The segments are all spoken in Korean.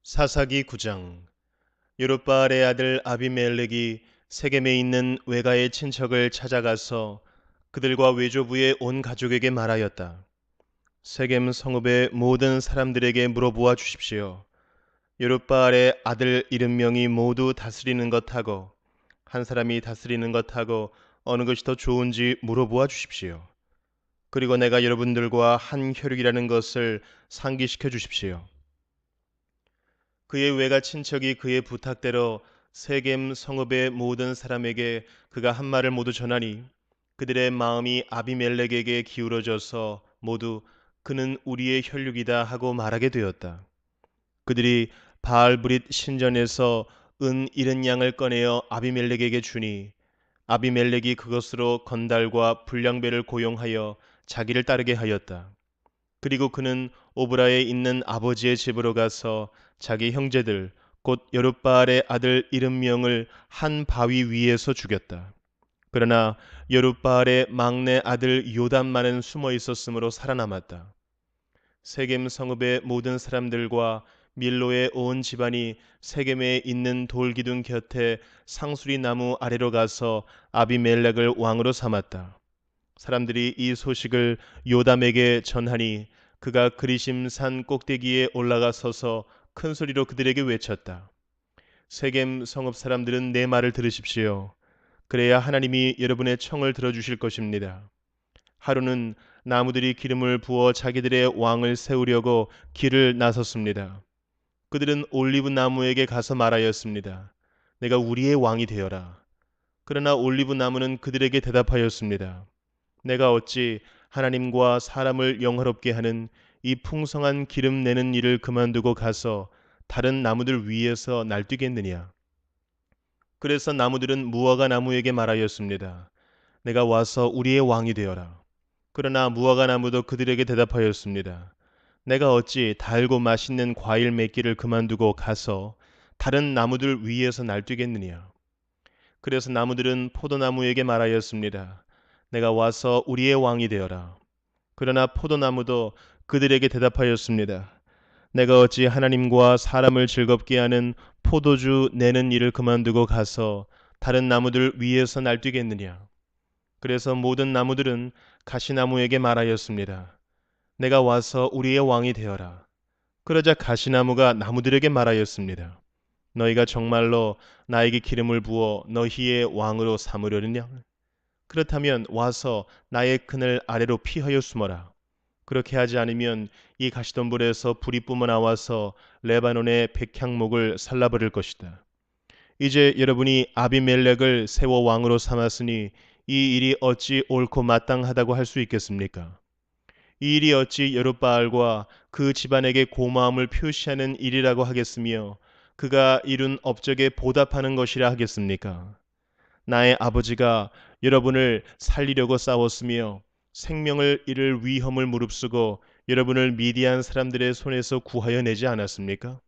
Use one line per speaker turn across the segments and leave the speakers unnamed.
사사기 9장. 요룻바알의 아들 아비멜렉이 세겜에 있는 외가의 친척을 찾아가서 그들과 외조부의 온 가족에게 말하였다. 세겜 성읍의 모든 사람들에게 물어보아 주십시오. 요룻바알의 아들 70명이 모두 다스리는 것하고 한 사람이 다스리는 것하고 어느 것이 더 좋은지 물어보아 주십시오. 그리고 내가 여러분들과 한 혈육이라는 것을 상기시켜 주십시오. 그의 외가 친척이 그의 부탁대로 세겜 성읍의 모든 사람에게 그가 한 말을 모두 전하니 그들의 마음이 아비멜렉에게 기울어져서 모두 그는 우리의 혈육이다 하고 말하게 되었다. 그들이 바알브릿 신전에서 은 70양을 꺼내어 아비멜렉에게 주니 아비멜렉이 그것으로 건달과 불량배를 고용하여 자기를 따르게 하였다. 그리고 그는 오브라에 있는 아버지의 집으로 가서 자기 형제들 곧 여룻바알의 아들 70명을 한 바위 위에서 죽였다. 그러나 여룻바알의 막내 아들 요담만은 숨어 있었으므로 살아남았다. 세겜 성읍의 모든 사람들과 밀로의 온 집안이 세겜에 있는 돌기둥 곁에 상수리 나무 아래로 가서 아비멜렉을 왕으로 삼았다. 사람들이 이 소식을 요담에게 전하니 그가 그리심 산 꼭대기에 올라가 서서 큰 소리로 그들에게 외쳤다. 세겜 성읍 사람들은 내 말을 들으십시오. 그래야 하나님이 여러분의 청을 들어주실 것입니다. 하루는 나무들이 기름을 부어 자기들의 왕을 세우려고 길을 나섰습니다. 그들은 올리브 나무에게 가서 말하였습니다. 내가 우리의 왕이 되어라. 그러나 올리브 나무는 그들에게 대답하였습니다. 내가 어찌 하나님과 사람을 영화롭게 하는 이 풍성한 기름 내는 일을 그만두고 가서 다른 나무들 위에서 날뛰겠느냐. 그래서 나무들은 무화과 나무에게 말하였습니다. 내가 와서 우리의 왕이 되어라. 그러나 무화과 나무도 그들에게 대답하였습니다. 내가 어찌 달고 맛있는 과일 맺기를 그만두고 가서 다른 나무들 위에서 날뛰겠느냐. 그래서 나무들은 포도나무에게 말하였습니다. 내가 와서 우리의 왕이 되어라. 그러나 포도나무도 그들에게 대답하였습니다. 내가 어찌 하나님과 사람을 즐겁게 하는 포도주 내는 일을 그만두고 가서 다른 나무들 위에서 날뛰겠느냐. 그래서 모든 나무들은 가시나무에게 말하였습니다. 내가 와서 우리의 왕이 되어라. 그러자 가시나무가 나무들에게 말하였습니다. 너희가 정말로 나에게 기름을 부어 너희의 왕으로 삼으려느냐? 그렇다면 와서 나의 그늘 아래로 피하여 숨어라. 그렇게 하지 않으면 이 가시덤불에서 불이 뿜어 나와서 레바논의 백향목을 살라버릴 것이다. 이제 여러분이 아비멜렉을 세워 왕으로 삼았으니 이 일이 어찌 옳고 마땅하다고 할 수 있겠습니까? 이 일이 어찌 여룻바알과 그 집안에게 고마움을 표시하는 일이라고 하겠으며 그가 이룬 업적에 보답하는 것이라 하겠습니까? 나의 아버지가 여러분을 살리려고 싸웠으며 생명을 잃을 위험을 무릅쓰고 여러분을 미디안 사람들의 손에서 구하여 내지 않았습니까?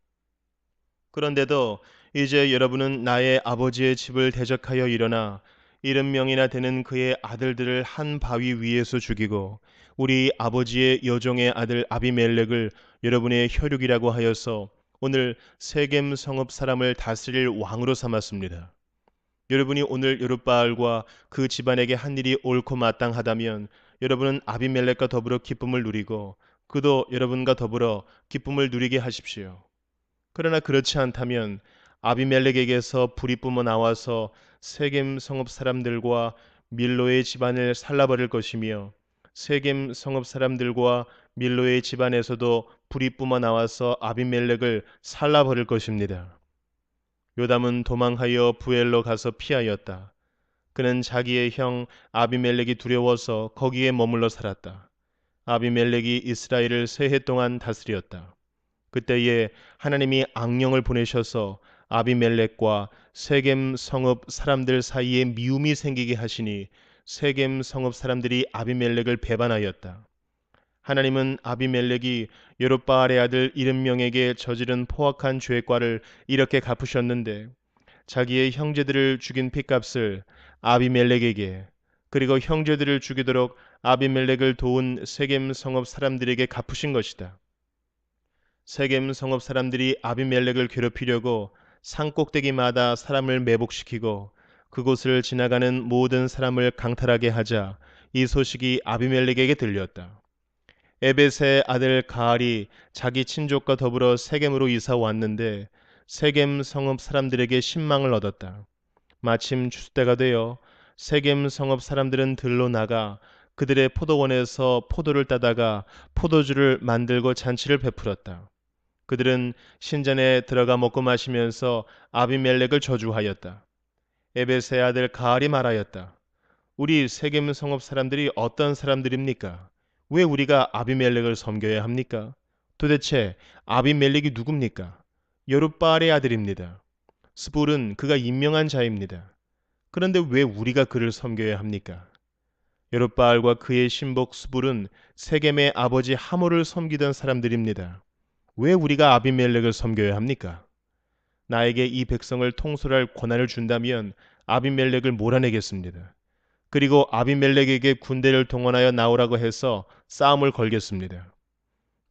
그런데도 이제 여러분은 나의 아버지의 집을 대적하여 일어나 70명이나 되는 그의 아들들을 한 바위 위에서 죽이고 우리 아버지의 여종의 아들 아비멜렉을 여러분의 혈육이라고 하여서 오늘 세겜 성읍 사람을 다스릴 왕으로 삼았습니다. 여러분이 오늘 여룻바알과 그 집안에게 한 일이 옳고 마땅하다면 여러분은 아비멜렉과 더불어 기쁨을 누리고 그도 여러분과 더불어 기쁨을 누리게 하십시오. 그러나 그렇지 않다면 아비멜렉에게서 불이 뿜어 나와서 세겜 성읍 사람들과 밀로의 집안을 살라버릴 것이며 세겜 성읍 사람들과 밀로의 집안에서도 불이 뿜어 나와서 아비멜렉을 살라버릴 것입니다. 요담은 도망하여 부엘로 가서 피하였다. 그는 자기의 형 아비멜렉이 두려워서 거기에 머물러 살았다. 아비멜렉이 이스라엘을 세 해 동안 다스렸다. 그때에 하나님이 악령을 보내셔서 아비멜렉과 세겜 성읍 사람들 사이에 미움이 생기게 하시니 세겜 성읍 사람들이 아비멜렉을 배반하였다. 하나님은 아비멜렉이 여룻바알의 아들 70명에게 저지른 포악한 죄과를 이렇게 갚으셨는데 자기의 형제들을 죽인 핏값을 아비멜렉에게 그리고 형제들을 죽이도록 아비멜렉을 도운 세겜 성읍 사람들에게 갚으신 것이다. 세겜 성읍 사람들이 아비멜렉을 괴롭히려고 산 꼭대기마다 사람을 매복시키고 그곳을 지나가는 모든 사람을 강탈하게 하자 이 소식이 아비멜렉에게 들렸다. 에벳의 아들 가알이 자기 친족과 더불어 세겜으로 이사 왔는데 세겜 성읍 사람들에게 신망을 얻었다. 마침 추수때가 되어 세겜 성읍 사람들은 들로 나가 그들의 포도원에서 포도를 따다가 포도주를 만들고 잔치를 베풀었다. 그들은 신전에 들어가 먹고 마시면서 아비멜렉을 저주하였다. 에벳의 아들 가알이 말하였다. 우리 세겜 성읍 사람들이 어떤 사람들입니까? 왜 우리가 아비멜렉을 섬겨야 합니까? 도대체 아비멜렉이 누굽니까? 여룻바알의 아들입니다. 스불은 그가 임명한 자입니다. 그런데 왜 우리가 그를 섬겨야 합니까? 여룻바알과 그의 신복 스불은 세겜의 아버지 하모를 섬기던 사람들입니다. 왜 우리가 아비멜렉을 섬겨야 합니까? 나에게 이 백성을 통솔할 권한을 준다면 아비멜렉을 몰아내겠습니다. 그리고 아비멜렉에게 군대를 동원하여 나오라고 해서 싸움을 걸겠습니다.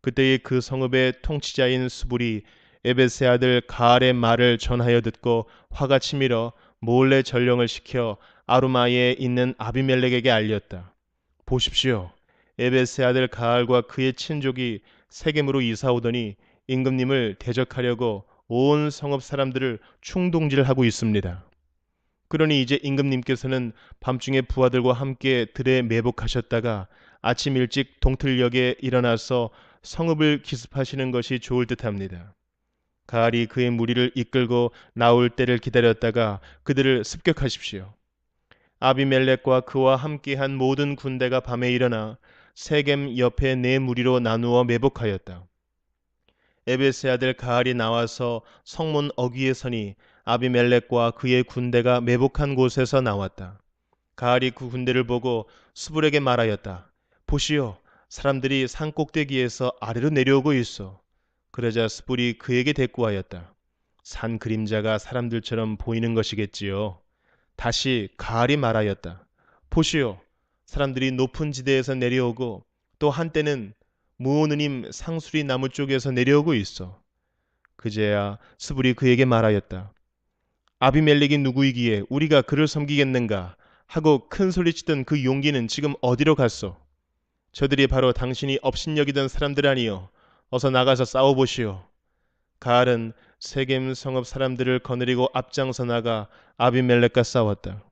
그때의 그 성읍의 통치자인 스불이 에벳의 아들 가알의 말을 전하여 듣고 화가 치밀어 몰래 전령을 시켜 아루마에 있는 아비멜렉에게 알렸다. 보십시오. 에벳의 아들 가알과 그의 친족이 세겜으로 이사 오더니 임금님을 대적하려고 온 성읍 사람들을 충동질하고 있습니다. 그러니 이제 임금님께서는 밤중에 부하들과 함께 들에 매복하셨다가 아침 일찍 동틀녘에 일어나서 성읍을 기습하시는 것이 좋을 듯합니다. 가알이 그의 무리를 이끌고 나올 때를 기다렸다가 그들을 습격하십시오. 아비멜렉과 그와 함께한 모든 군대가 밤에 일어나 세겜 옆에 네 무리로 나누어 매복하였다. 에벳의 아들 가알이 나와서 성문 어귀에 서니 아비멜렉과 그의 군대가 매복한 곳에서 나왔다. 가알이 그 군대를 보고 수불에게 말하였다. 보시오, 사람들이 산 꼭대기에서 아래로 내려오고 있어. 그러자 수불이 그에게 대꾸하였다. 산 그림자가 사람들처럼 보이는 것이겠지요. 다시 가알이 말하였다. 보시오, 사람들이 높은 지대에서 내려오고 또 한때는 무오느님 상수리 나무 쪽에서 내려오고 있어. 그제야 스불이 그에게 말하였다. 아비멜렉이 누구이기에 우리가 그를 섬기겠는가 하고 큰 소리치던 그 용기는 지금 어디로 갔소? 저들이 바로 당신이 업신여기던 사람들 아니요. 어서 나가서 싸워보시오. 가알은 세겜 성읍 사람들을 거느리고 앞장서 나가 아비멜렉과 싸웠다.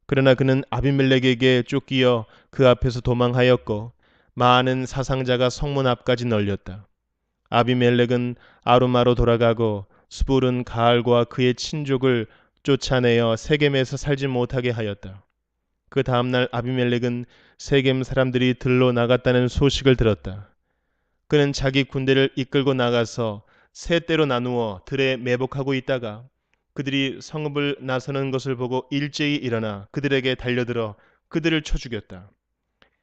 그러나 그는 아비멜렉에게 쫓기어 그 앞에서 도망하였고 많은 사상자가 성문 앞까지 널렸다. 아비멜렉은 아루마로 돌아가고 스불은 가알과 그의 친족을 쫓아내어 세겜에서 살지 못하게 하였다. 그 다음날 아비멜렉은 세겜 사람들이 들로 나갔다는 소식을 들었다. 그는 자기 군대를 이끌고 나가서 세 떼로 나누어 들에 매복하고 있다가 그들이 성읍을 나서는 것을 보고 일제히 일어나 그들에게 달려들어 그들을 쳐 죽였다.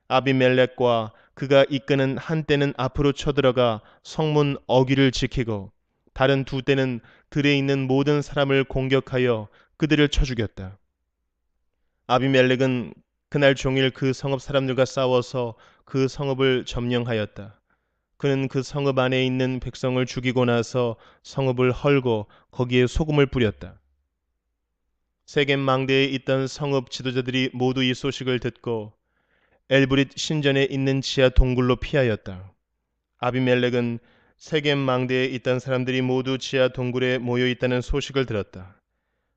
아비멜렉과 그가 이끄는 한 떼는 앞으로 쳐들어가 성문 어귀를 지키고 다른 두 떼는 들에 있는 모든 사람을 공격하여 그들을 쳐 죽였다. 아비멜렉은 그날 종일 그 성읍 사람들과 싸워서 그 성읍을 점령하였다. 그는 그 성읍 안에 있는 백성을 죽이고 나서 성읍을 헐고 거기에 소금을 뿌렸다. 세겜 망대에 있던 성읍 지도자들이 모두 이 소식을 듣고 엘브릿 신전에 있는 지하 동굴로 피하였다. 아비멜렉은 세겜 망대에 있던 사람들이 모두 지하 동굴에 모여 있다는 소식을 들었다.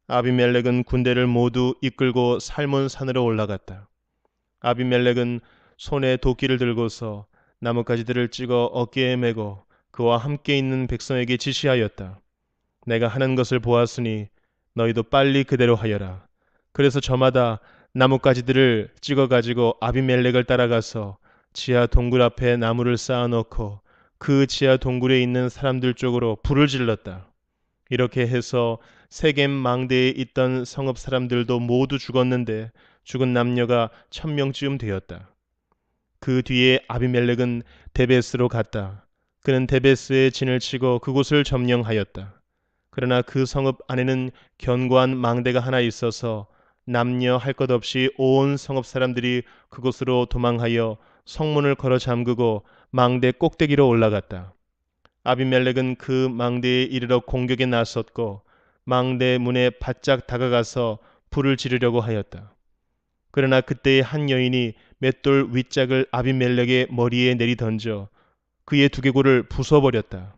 아비멜렉은 군대를 모두 이끌고 살몬 산으로 올라갔다. 아비멜렉은 손에 도끼를 들고서 나뭇가지들을 찍어 어깨에 메고 그와 함께 있는 백성에게 지시하였다. 내가 하는 것을 보았으니 너희도 빨리 그대로 하여라. 그래서 저마다 나뭇가지들을 찍어가지고 아비멜렉을 따라가서 지하 동굴 앞에 나무를 쌓아놓고 그 지하 동굴에 있는 사람들 쪽으로 불을 질렀다. 이렇게 해서 세겜 망대에 있던 성읍 사람들도 모두 죽었는데 죽은 남녀가 1000명쯤 되었다. 그 뒤에 아비멜렉은 데베스로 갔다. 그는 데베스에 진을 치고 그곳을 점령하였다. 그러나 그 성읍 안에는 견고한 망대가 하나 있어서 남녀 할 것 없이 온 성읍 사람들이 그곳으로 도망하여 성문을 걸어 잠그고 망대 꼭대기로 올라갔다. 아비멜렉은 그 망대에 이르러 공격에 나섰고 망대 문에 바짝 다가가서 불을 지르려고 하였다. 그러나 그때에 한 여인이 맷돌 윗짝을 아비멜렉의 머리에 내리던져 그의 두개골을 부숴버렸다.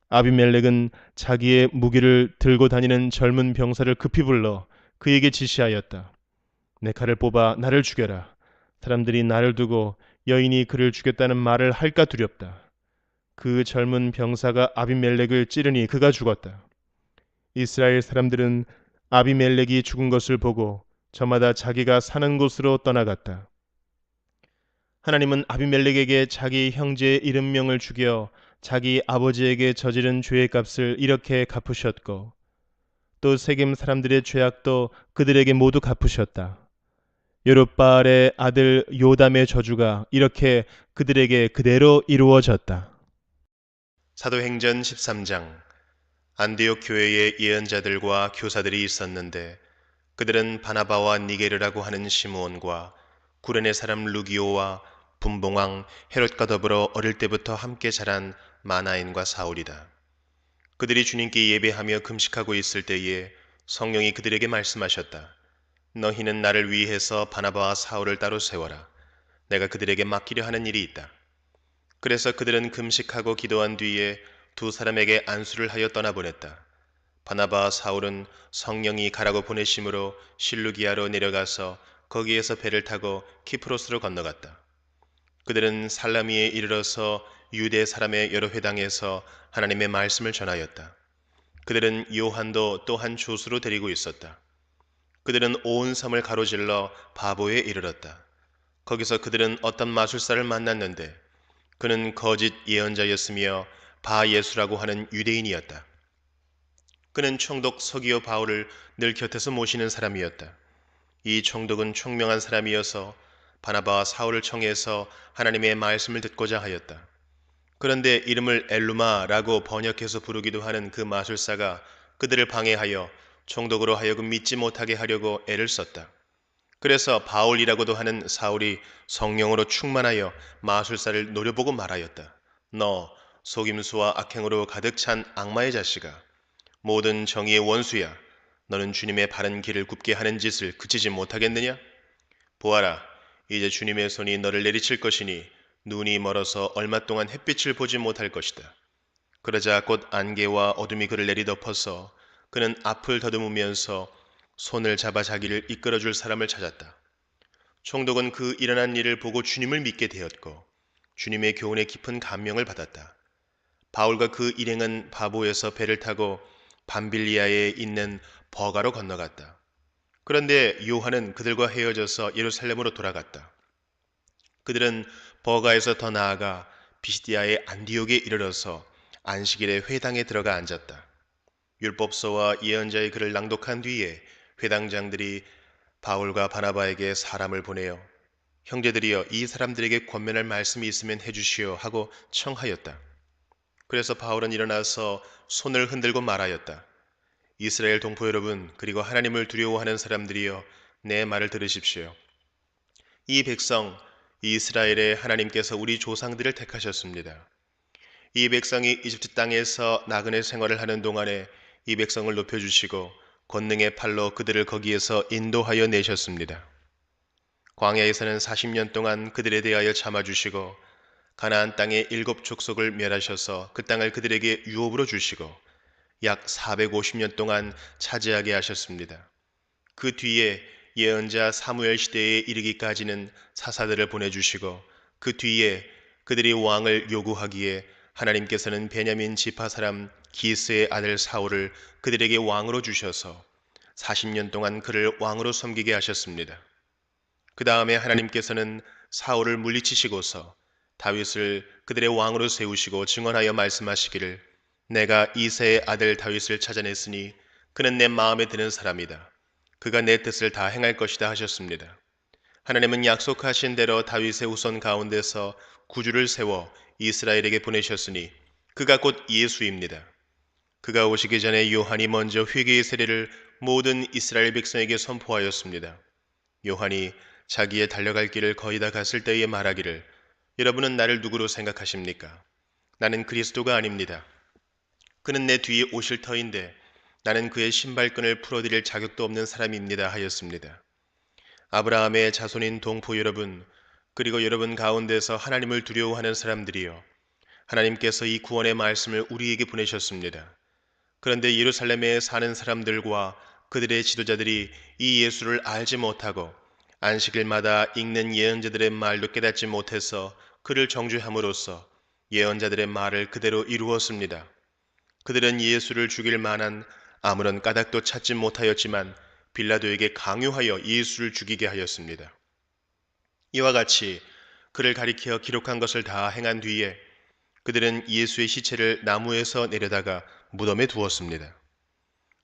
아비멜렉은 자기의 무기를 들고 다니는 젊은 병사를 급히 불러 그에게 지시하였다. 내 칼을 뽑아 나를 죽여라. 사람들이 나를 두고 여인이 그를 죽였다는 말을 할까 두렵다. 그 젊은 병사가 아비멜렉을 찌르니 그가 죽었다. 이스라엘 사람들은 아비멜렉이 죽은 것을 보고 저마다 자기가 사는 곳으로 떠나갔다. 하나님은 아비멜렉에게 자기 형제의 70명을 죽여 자기 아버지에게 저지른 죄의 값을 이렇게 갚으셨고 또 세겜 사람들의 죄악도 그들에게 모두 갚으셨다. 여룻바알의 아들 요담의 저주가 이렇게 그들에게 그대로 이루어졌다. 사도행전 13장. 안디옥 교회에 예언자들과 교사들이 있었는데 그들은 바나바와 니게르라고 하는 시므온과 구레네 사람 루기오와 분봉왕 헤롯과 더불어 어릴 때부터 함께 자란 마나엔과 사울이다. 그들이 주님께 예배하며 금식하고 있을 때에 성령이 그들에게 말씀하셨다. 너희는 나를 위해서 바나바와 사울을 따로 세워라. 내가 그들에게 맡기려 하는 일이 있다. 그래서 그들은 금식하고 기도한 뒤에 두 사람에게 안수를 하여 떠나보냈다. 바나바와 사울은 성령이 가라고 보내심으로 실루기아로 내려가서 거기에서 배를 타고 키프로스로 건너갔다. 그들은 살라미에 이르러서 유대 사람의 여러 회당에서 하나님의 말씀을 전하였다. 그들은 요한도 또한 조수로 데리고 있었다. 그들은 온 섬을 가로질러 바보에 이르렀다. 거기서 그들은 어떤 마술사를 만났는데 그는 거짓 예언자였으며 바예수라고 하는 유대인이었다. 그는 총독 서기오 바울을 늘 곁에서 모시는 사람이었다. 이 총독은 총명한 사람이어서 바나바와 사울을 청해서 하나님의 말씀을 듣고자 하였다. 그런데 이름을 엘루마라고 번역해서 부르기도 하는 그 마술사가 그들을 방해하여 총독으로 하여금 믿지 못하게 하려고 애를 썼다. 그래서 바울이라고도 하는 사울이 성령으로 충만하여 마술사를 노려보고 말하였다. 너 속임수와 악행으로 가득 찬 악마의 자식아, 모든 정의의 원수야. 너는 주님의 바른 길을 굽게 하는 짓을 그치지 못하겠느냐? 보아라, 이제 주님의 손이 너를 내리칠 것이니 눈이 멀어서 얼마 동안 햇빛을 보지 못할 것이다. 그러자 곧 안개와 어둠이 그를 내리덮어서 그는 앞을 더듬으면서 손을 잡아 자기를 이끌어줄 사람을 찾았다. 총독은 그 일어난 일을 보고 주님을 믿게 되었고 주님의 교훈에 깊은 감명을 받았다. 바울과 그 일행은 바보에서 배를 타고 밤빌리아에 있는 버가로 건너갔다. 그런데 요한은 그들과 헤어져서 예루살렘으로 돌아갔다. 그들은 버가에서 더 나아가 비시디아의 안디옥에 이르러서 안식일에 회당에 들어가 앉았다. 율법서와 예언자의 글을 낭독한 뒤에 회당장들이 바울과 바나바에게 사람을 보내어 형제들이여 이 사람들에게 권면할 말씀이 있으면 해주시오 하고 청하였다. 그래서 바울은 일어나서 손을 흔들고 말하였다. 이스라엘 동포 여러분, 그리고 하나님을 두려워하는 사람들이여 내 말을 들으십시오. 이 백성 이스라엘의 하나님께서 우리 조상들을 택하셨습니다. 이 백성이 이집트 땅에서 나그네 생활을 하는 동안에 이 백성을 높여주시고 권능의 팔로 그들을 거기에서 인도하여 내셨습니다. 광야에서는 40년 동안 그들에 대하여 참아주시고 가나안 땅의 7 족속을 멸하셔서 그 땅을 그들에게 유업으로 주시고 약 450년 동안 차지하게 하셨습니다. 그 뒤에 예언자 사무엘 시대에 이르기까지는 사사들을 보내주시고 그 뒤에 그들이 왕을 요구하기에 하나님께서는 베냐민 지파 사람 기스의 아들 사울을 그들에게 왕으로 주셔서 40년 동안 그를 왕으로 섬기게 하셨습니다. 그 다음에 하나님께서는 사울을 물리치시고서 다윗을 그들의 왕으로 세우시고 증언하여 말씀하시기를 내가 이새의 아들 다윗을 찾아냈으니 그는 내 마음에 드는 사람이다. 그가 내 뜻을 다 행할 것이다 하셨습니다. 하나님은 약속하신 대로 다윗의 후손 가운데서 구주를 세워 이스라엘에게 보내셨으니 그가 곧 예수입니다. 그가 오시기 전에 요한이 먼저 회개의 세례를 모든 이스라엘 백성에게 선포하였습니다. 요한이 자기의 달려갈 길을 거의 다 갔을 때에 말하기를 여러분은 나를 누구로 생각하십니까? 나는 그리스도가 아닙니다. 그는 내 뒤에 오실 터인데 나는 그의 신발끈을 풀어드릴 자격도 없는 사람입니다 하였습니다. 아브라함의 자손인 동포 여러분, 그리고 여러분 가운데서 하나님을 두려워하는 사람들이요. 하나님께서 이 구원의 말씀을 우리에게 보내셨습니다. 그런데 예루살렘에 사는 사람들과 그들의 지도자들이 이 예수를 알지 못하고 안식일마다 읽는 예언자들의 말도 깨닫지 못해서 그를 정죄함으로써 예언자들의 말을 그대로 이루었습니다. 그들은 예수를 죽일 만한 아무런 까닭도 찾지 못하였지만 빌라도에게 강요하여 예수를 죽이게 하였습니다. 이와 같이 그를 가리켜 기록한 것을 다 행한 뒤에 그들은 예수의 시체를 나무에서 내려다가 무덤에 두었습니다.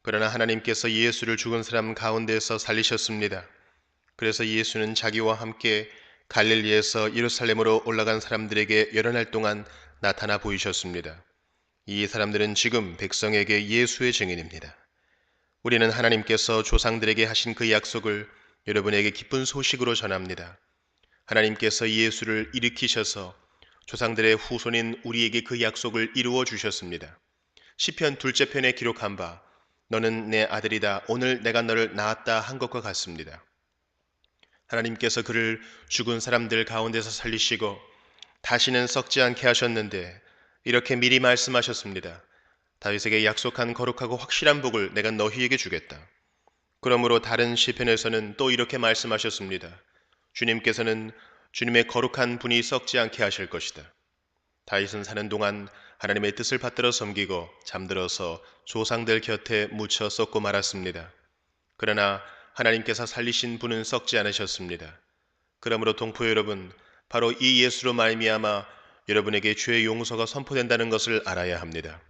그러나 하나님께서 예수를 죽은 사람 가운데서 살리셨습니다. 그래서 예수는 자기와 함께 갈릴리에서 예루살렘으로 올라간 사람들에게 여러 날 동안 나타나 보이셨습니다. 이 사람들은 지금 백성에게 예수의 증인입니다. 우리는 하나님께서 조상들에게 하신 그 약속을 여러분에게 기쁜 소식으로 전합니다. 하나님께서 예수를 일으키셔서 조상들의 후손인 우리에게 그 약속을 이루어 주셨습니다. 시편 둘째 편에 기록한 바 너는 내 아들이다 오늘 내가 너를 낳았다 한 것과 같습니다. 하나님께서 그를 죽은 사람들 가운데서 살리시고 다시는 썩지 않게 하셨는데 이렇게 미리 말씀하셨습니다. 다윗에게 약속한 거룩하고 확실한 복을 내가 너희에게 주겠다. 그러므로 다른 시편에서는 또 이렇게 말씀하셨습니다. 주님께서는 주님의 거룩한 분이 썩지 않게 하실 것이다. 다윗은 사는 동안 하나님의 뜻을 받들어 섬기고 잠들어서 조상들 곁에 묻혀 썩고 말았습니다. 그러나 하나님께서 살리신 분은 썩지 않으셨습니다. 그러므로 동포 여러분, 바로 이 예수로 말미암아 여러분에게 죄의 용서가 선포된다는 것을 알아야 합니다.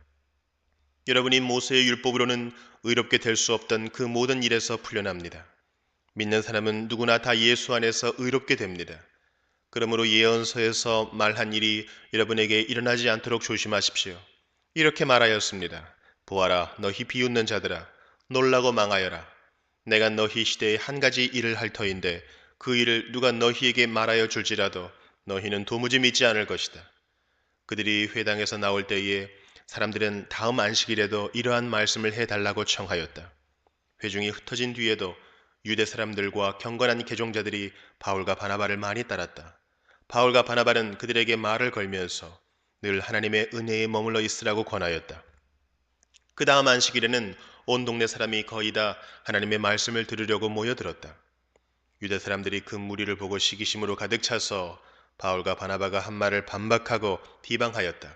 여러분이 모세의 율법으로는 의롭게 될 수 없던 그 모든 일에서 풀려납니다. 믿는 사람은 누구나 다 예수 안에서 의롭게 됩니다. 그러므로 예언서에서 말한 일이 여러분에게 일어나지 않도록 조심하십시오. 이렇게 말하였습니다. 보아라, 너희 비웃는 자들아, 놀라고 망하여라. 내가 너희 시대에 한 가지 일을 할 터인데 그 일을 누가 너희에게 말하여 줄지라도 너희는 도무지 믿지 않을 것이다. 그들이 회당에서 나올 때에 사람들은 다음 안식일에도 이러한 말씀을 해달라고 청하였다. 회중이 흩어진 뒤에도 유대 사람들과 경건한 개종자들이 바울과 바나바를 많이 따랐다. 바울과 바나바는 그들에게 말을 걸면서 늘 하나님의 은혜에 머물러 있으라고 권하였다. 그 다음 안식일에는 온 동네 사람이 거의 다 하나님의 말씀을 들으려고 모여들었다. 유대 사람들이 그 무리를 보고 시기심으로 가득 차서 바울과 바나바가 한 말을 반박하고 비방하였다.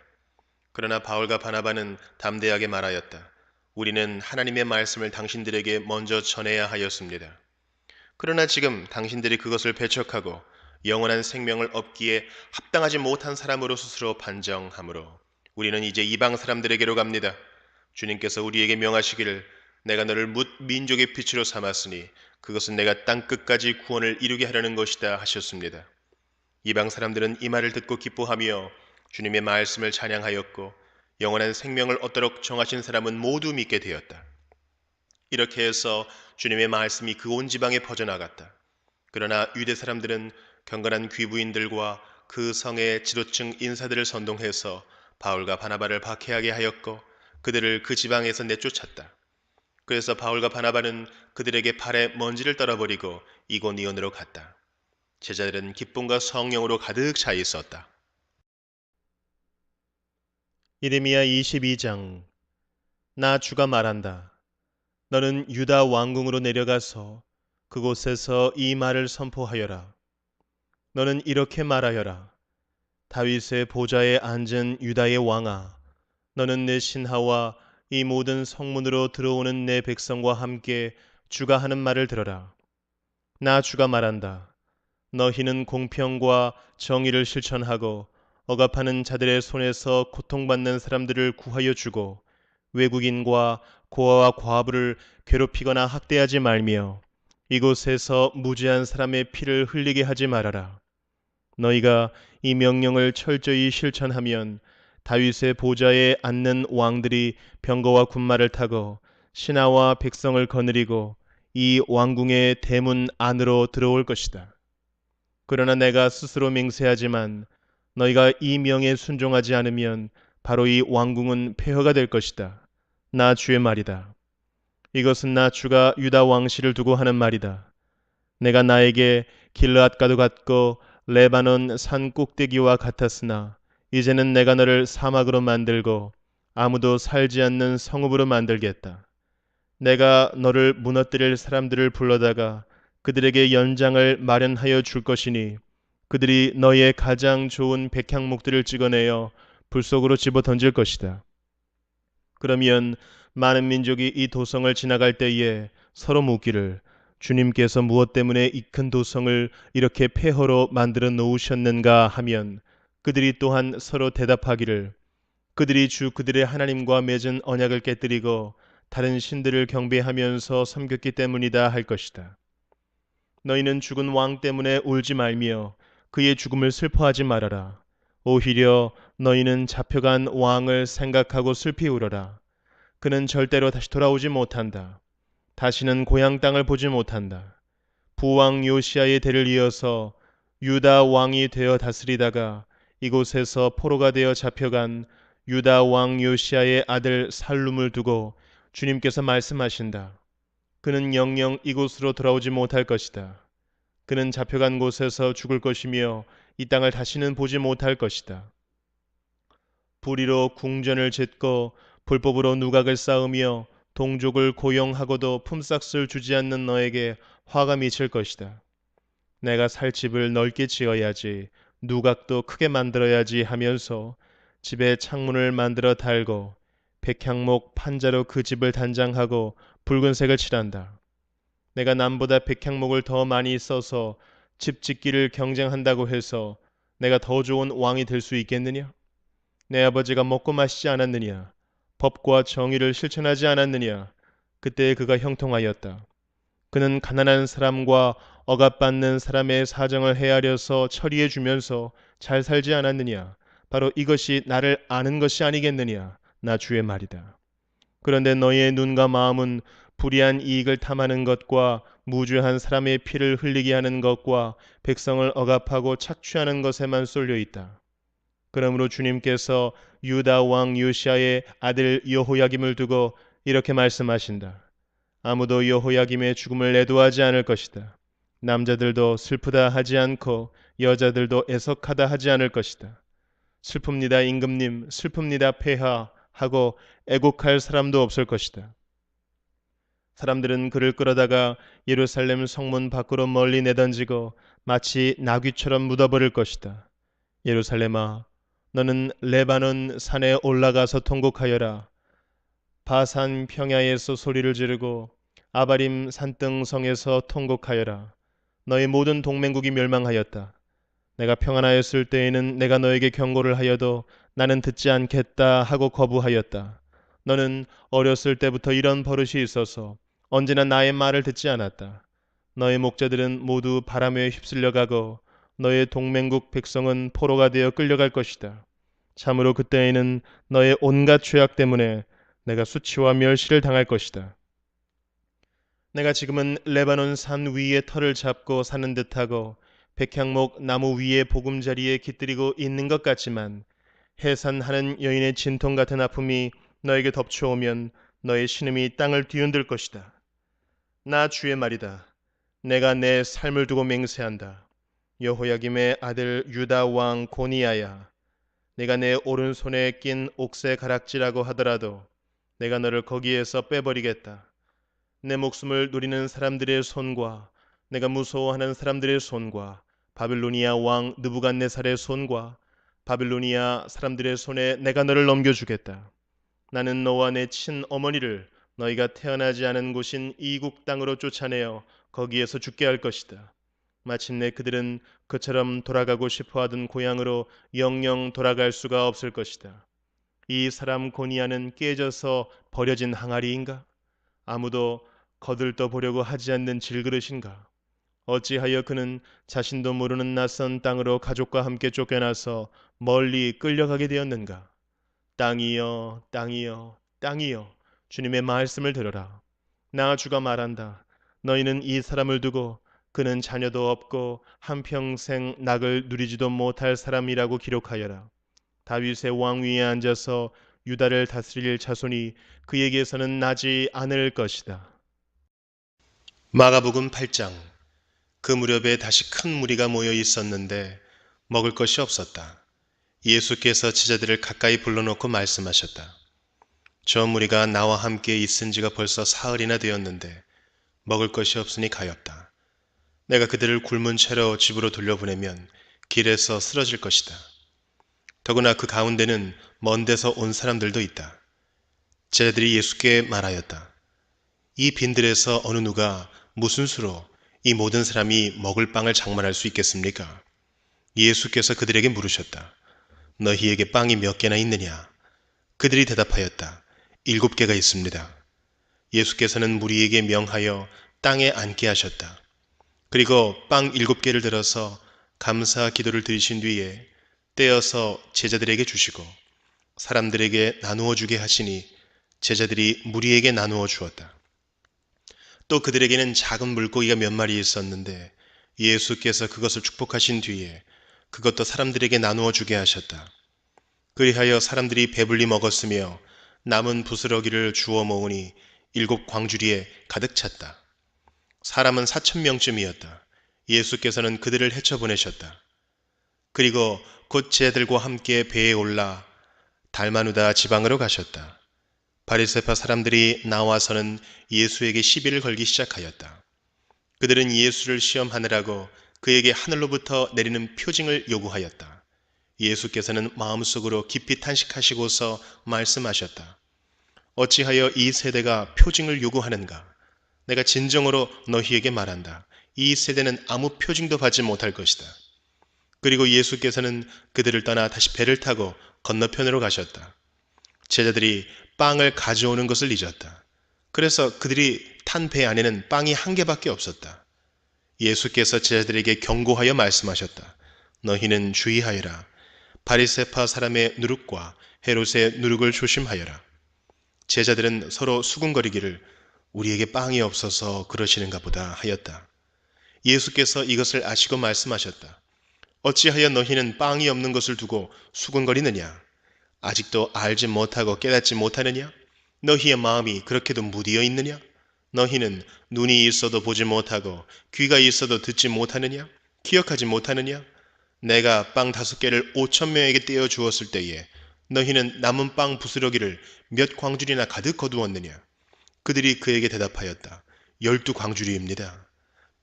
그러나 바울과 바나바는 담대하게 말하였다. 우리는 하나님의 말씀을 당신들에게 먼저 전해야 하였습니다. 그러나 지금 당신들이 그것을 배척하고 영원한 생명을 얻기에 합당하지 못한 사람으로 스스로 판정하므로 우리는 이제 이방 사람들에게로 갑니다. 주님께서 우리에게 명하시기를 내가 너를 뭇 민족의 빛으로 삼았으니 그것은 내가 땅 끝까지 구원을 이루게 하려는 것이다 하셨습니다. 이방 사람들은 이 말을 듣고 기뻐하며 주님의 말씀을 찬양하였고 영원한 생명을 얻도록 정하신 사람은 모두 믿게 되었다. 이렇게 해서 주님의 말씀이 그 온 지방에 퍼져나갔다. 그러나 유대 사람들은 경건한 귀부인들과 그 성의 지도층 인사들을 선동해서 바울과 바나바를 박해하게 하였고 그들을 그 지방에서 내쫓았다. 그래서 바울과 바나바는 그들에게 발에 먼지를 떨어버리고 이고니온으로 갔다. 제자들은 기쁨과 성령으로 가득 차 있었다.
예레미야 22장. 나 주가 말한다. 너는 유다 왕궁으로 내려가서 그곳에서 이 말을 선포하여라. 너는 이렇게 말하여라. 다윗의 보좌에 앉은 유다의 왕아, 너는 내 신하와 이 모든 성문으로 들어오는 내 백성과 함께 주가 하는 말을 들어라. 나 주가 말한다. 너희는 공평과 정의를 실천하고 억압하는 자들의 손에서 고통받는 사람들을 구하여 주고 외국인과 고아와 과부를 괴롭히거나 학대하지 말며 이곳에서 무죄한 사람의 피를 흘리게 하지 말아라. 너희가 이 명령을 철저히 실천하면 다윗의 보좌에 앉는 왕들이 병거와 군마를 타고 신하와 백성을 거느리고 이 왕궁의 대문 안으로 들어올 것이다. 그러나 내가 스스로 맹세하지만 너희가 이 명에 순종하지 않으면
바로 이 왕궁은 폐허가 될 것이다. 나 주의 말이다. 이것은 나 주가 유다 왕실을 두고 하는 말이다. 내가 나에게 길르앗과도 같고 레바논 산 꼭대기와 같았으나 이제는 내가 너를 사막으로 만들고 아무도 살지 않는 성읍으로 만들겠다. 내가 너를 무너뜨릴 사람들을 불러다가 그들에게 연장을 마련하여 줄 것이니 그들이 너의 가장 좋은 백향목들을 찍어내어 불 속으로 집어 던질 것이다. 그러면 많은 민족이 이 도성을 지나갈 때에 서로 묻기를 주님께서 무엇 때문에 이 큰 도성을 이렇게 폐허로 만들어 놓으셨는가 하면 그들이 또한 서로 대답하기를 그들이 주 그들의 하나님과 맺은 언약을 깨뜨리고 다른 신들을 경배하면서 섬겼기 때문이다 할 것이다. 너희는 죽은 왕 때문에 울지 말며 그의 죽음을 슬퍼하지 말아라. 오히려 너희는 잡혀간 왕을 생각하고 슬피 울어라. 그는 절대로 다시 돌아오지 못한다. 다시는 고향 땅을 보지 못한다. 부왕 요시아의 대를 이어서 유다 왕이 되어 다스리다가 이곳에서 포로가 되어 잡혀간 유다 왕 요시아의 아들 살룸을 두고 주님께서 말씀하신다. 그는 영영 이곳으로 돌아오지 못할 것이다. 그는 잡혀간 곳에서 죽을 것이며 이 땅을 다시는 보지 못할 것이다. 불의로 궁전을 짓고 불법으로 누각을 쌓으며 동족을 고용하고도 품삯을 주지 않는 너에게 화가 미칠 것이다. 내가 살 집을 넓게 지어야지 누각도 크게 만들어야지 하면서 집에 창문을 만들어 달고 백향목 판자로 그 집을 단장하고 붉은색을 칠한다. 내가 남보다 백향목을 더 많이 써서 집 짓기를 경쟁한다고 해서 내가 더 좋은 왕이 될 수 있겠느냐? 내 아버지가 먹고 마시지 않았느냐? 법과 정의를 실천하지 않았느냐? 그때 그가 형통하였다. 그는 가난한 사람과 억압받는 사람의 사정을 헤아려서 처리해 주면서 잘 살지 않았느냐? 바로 이것이 나를 아는 것이 아니겠느냐? 나 주의 말이다. 그런데 너희의 눈과 마음은 불의한 이익을 탐하는 것과 무죄한 사람의 피를 흘리게 하는 것과 백성을 억압하고 착취하는 것에만 쏠려 있다. 그러므로 주님께서 유다 왕 요시아의 아들 여호야김을 두고 이렇게 말씀하신다. 아무도 여호야김의 죽음을 애도하지 않을 것이다. 남자들도 슬프다 하지 않고 여자들도 애석하다 하지 않을 것이다. 슬픕니다 임금님, 슬픕니다 폐하 하고 애곡할 사람도 없을 것이다. 사람들은 그를 끌어다가 예루살렘 성문 밖으로 멀리 내던지고 마치 나귀처럼 묻어버릴 것이다. 예루살렘아, 너는 레바논 산에 올라가서 통곡하여라. 바산 평야에서 소리를 지르고 아바림 산등성에서 통곡하여라. 너희 모든 동맹국이 멸망하였다. 내가 평안하였을 때에는 내가 너에게 경고를 하여도 나는 듣지 않겠다 하고 거부하였다. 너는 어렸을 때부터 이런 버릇이 있어서 언제나 나의 말을 듣지 않았다. 너의 목자들은 모두 바람에 휩쓸려 가고 너의 동맹국 백성은 포로가 되어 끌려갈 것이다. 참으로 그때에는 너의 온갖 죄악 때문에 내가 수치와 멸시를 당할 것이다. 내가 지금은 레바논 산 위에 터를 잡고 사는 듯하고 백향목 나무 위에 보금자리에 깃들이고 있는 것 같지만 해산하는 여인의 진통 같은 아픔이 너에게 덮쳐오면 너의 신음이 땅을 뒤흔들 것이다. 나 주의 말이다. 내가 내 삶을 두고 맹세한다. 여호야김의 아들 유다 왕 고니야야, 내가 내 오른손에 낀 옥새 가락지라고 하더라도 내가 너를 거기에서 빼버리겠다. 내 목숨을 노리는 사람들의 손과 내가 무서워하는 사람들의 손과 바빌로니아 왕 느부갓네살의 손과 바빌로니아 사람들의 손에 내가 너를 넘겨주겠다. 나는 너와 내 친어머니를 너희가 태어나지 않은 곳인 이국 땅으로 쫓아내어 거기에서 죽게 할 것이다. 마침내 그들은 그처럼 돌아가고 싶어하던 고향으로 영영 돌아갈 수가 없을 것이다. 이 사람 고니아는 깨져서 버려진 항아리인가? 아무도 거들떠 보려고 하지 않는 질그릇인가? 어찌하여 그는 자신도 모르는 낯선 땅으로 가족과 함께 쫓겨나서 멀리 끌려가게 되었는가? 땅이여, 땅이여, 땅이여, 주님의 말씀을 들어라. 나 주가 말한다. 너희는 이 사람을 두고 그는 자녀도 없고 한평생 낙을 누리지도 못할 사람이라고 기록하여라. 다윗의 왕 위에 앉아서 유다를 다스릴 자손이 그에게서는 나지 않을 것이다.
마가복음 8장. 그 무렵에 다시 큰 무리가 모여 있었는데 먹을 것이 없었다. 예수께서 제자들을 가까이 불러놓고 말씀하셨다. 저 무리가 나와 함께 있은 지가 벌써 사흘이나 되었는데 먹을 것이 없으니 가엾다. 내가 그들을 굶은 채로 집으로 돌려보내면 길에서 쓰러질 것이다. 더구나 그 가운데는 먼 데서 온 사람들도 있다. 제자들이 예수께 말하였다. 이 빈들에서 어느 누가 무슨 수로 이 모든 사람이 먹을 빵을 장만할 수 있겠습니까? 예수께서 그들에게 물으셨다. 너희에게 빵이 몇 개나 있느냐? 그들이 대답하였다. 7개가 있습니다. 예수께서는 무리에게 명하여 땅에 앉게 하셨다. 그리고 빵 7개를 들어서 감사 기도를 드리신 뒤에 떼어서 제자들에게 주시고 사람들에게 나누어 주게 하시니 제자들이 무리에게 나누어 주었다. 또 그들에게는 작은 물고기가 몇 마리 있었는데 예수께서 그것을 축복하신 뒤에 그것도 사람들에게 나누어 주게 하셨다. 그리하여 사람들이 배불리 먹었으며 남은 부스러기를 주워 모으니 7광주리에 가득 찼다. 사람은 4,000명쯤이었다. 예수께서는 그들을 헤쳐보내셨다. 그리고 곧 제자들과 함께 배에 올라 달마누다 지방으로 가셨다. 바리새파 사람들이 나와서는 예수에게 시비를 걸기 시작하였다. 그들은 예수를 시험하느라고 그에게 하늘로부터 내리는 표징을 요구하였다. 예수께서는 마음속으로 깊이 탄식하시고서 말씀하셨다. 어찌하여 이 세대가 표징을 요구하는가? 내가 진정으로 너희에게 말한다. 이 세대는 아무 표징도 받지 못할 것이다. 그리고 예수께서는 그들을 떠나 다시 배를 타고 건너편으로 가셨다. 제자들이 빵을 가져오는 것을 잊었다. 그래서 그들이 탄 배 안에는 빵이 1개밖에 없었다. 예수께서 제자들에게 경고하여 말씀하셨다. 너희는 주의하여라. 바리새파 사람의 누룩과 헤롯의 누룩을 조심하여라. 제자들은 서로 수군거리기를 우리에게 빵이 없어서 그러시는가 보다 하였다. 예수께서 이것을 아시고 말씀하셨다. 어찌하여 너희는 빵이 없는 것을 두고 수군거리느냐? 아직도 알지 못하고 깨닫지 못하느냐? 너희의 마음이 그렇게도 무디어 있느냐? 너희는 눈이 있어도 보지 못하고 귀가 있어도 듣지 못하느냐? 기억하지 못하느냐? 내가 빵 5개를 5,000명에게 떼어 주었을 때에 너희는 남은 빵 부스러기를 몇 광주리나 가득 거두었느냐? 그들이 그에게 대답하였다. 12광주리입니다.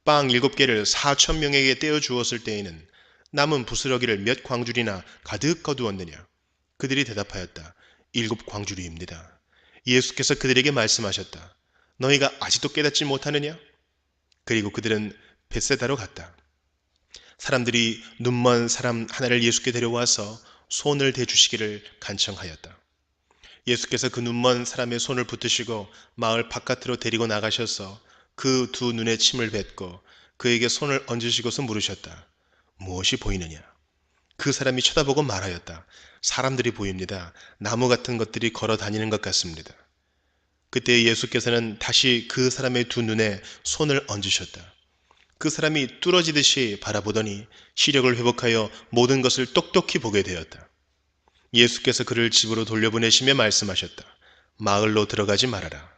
빵 7개를 4,000명에게 떼어 주었을 때에는 남은 부스러기를 몇 광주리나 가득 거두었느냐? 그들이 대답하였다. 7광주리입니다. 예수께서 그들에게 말씀하셨다. 너희가 아직도 깨닫지 못하느냐? 그리고 그들은 벳세다로 갔다. 사람들이 눈먼 사람 하나를 예수께 데려와서 손을 대주시기를 간청하였다. 예수께서 그 눈먼 사람의 손을 붙드시고 마을 바깥으로 데리고 나가셔서 그 두 눈에 침을 뱉고 그에게 손을 얹으시고서 물으셨다. 무엇이 보이느냐? 그 사람이 쳐다보고 말하였다. 사람들이 보입니다. 나무 같은 것들이 걸어 다니는 것 같습니다. 그때 예수께서는 다시 그 사람의 두 눈에 손을 얹으셨다. 그 사람이 뚫어지듯이 바라보더니 시력을 회복하여 모든 것을 똑똑히 보게 되었다. 예수께서 그를 집으로 돌려보내시며 말씀하셨다. 마을로 들어가지 말아라.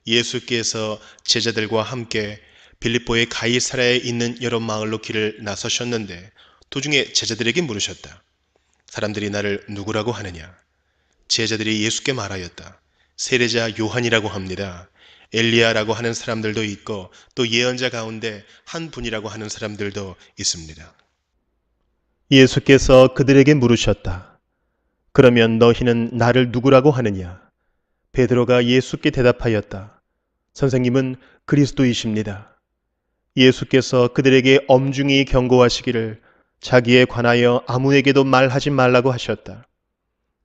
예수께서 제자들과 함께 빌립보의 가이사랴에 있는 여러 마을로 길을 나서셨는데 도중에 제자들에게 물으셨다. 사람들이 나를 누구라고 하느냐? 제자들이 예수께 말하였다. 세례자 요한이라고 합니다. 엘리야라고 하는 사람들도 있고 또 예언자 가운데 한 분이라고 하는 사람들도 있습니다.
예수께서 그들에게 물으셨다. 그러면 너희는 나를 누구라고 하느냐? 베드로가 예수께 대답하였다. 선생님은 그리스도이십니다. 예수께서 그들에게 엄중히 경고하시기를 자기에 관하여 아무에게도 말하지 말라고 하셨다.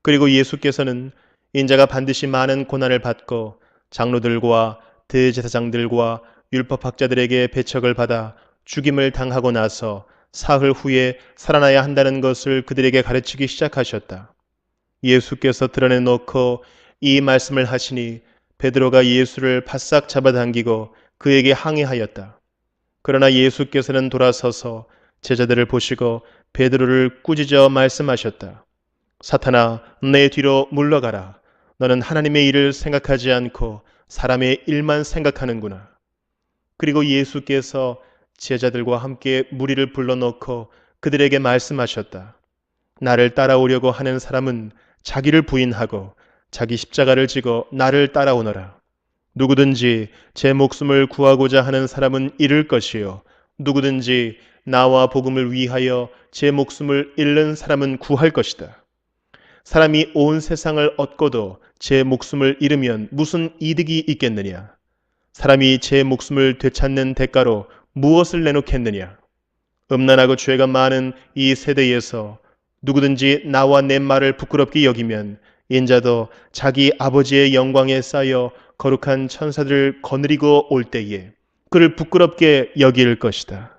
그리고 예수께서는 인자가 반드시 많은 고난을 받고 장로들과 대제사장들과 율법학자들에게 배척을 받아 죽임을 당하고 나서 사흘 후에 살아나야 한다는 것을 그들에게 가르치기 시작하셨다. 예수께서 드러내놓고 이 말씀을 하시니 베드로가 예수를 바싹 잡아당기고 그에게 항의하였다. 그러나 예수께서는 돌아서서 제자들을 보시고 베드로를 꾸짖어 말씀하셨다. 사탄아, 내 뒤로 물러가라. 너는 하나님의 일을 생각하지 않고 사람의 일만 생각하는구나. 그리고 예수께서 제자들과 함께 무리를 불러놓고 그들에게 말씀하셨다. 나를 따라오려고 하는 사람은 자기를 부인하고 자기 십자가를 지고 나를 따라오너라. 누구든지 제 목숨을 구하고자 하는 사람은 잃을 것이요 누구든지 나와 복음을 위하여 제 목숨을 잃는 사람은 구할 것이다. 사람이 온 세상을 얻고도 제 목숨을 잃으면 무슨 이득이 있겠느냐? 사람이 제 목숨을 되찾는 대가로 무엇을 내놓겠느냐? 음란하고 죄가 많은 이 세대에서 누구든지 나와 내 말을 부끄럽게 여기면 인자도 자기 아버지의 영광에 쌓여 거룩한 천사들을 거느리고 올 때에 그를 부끄럽게 여길 것이다.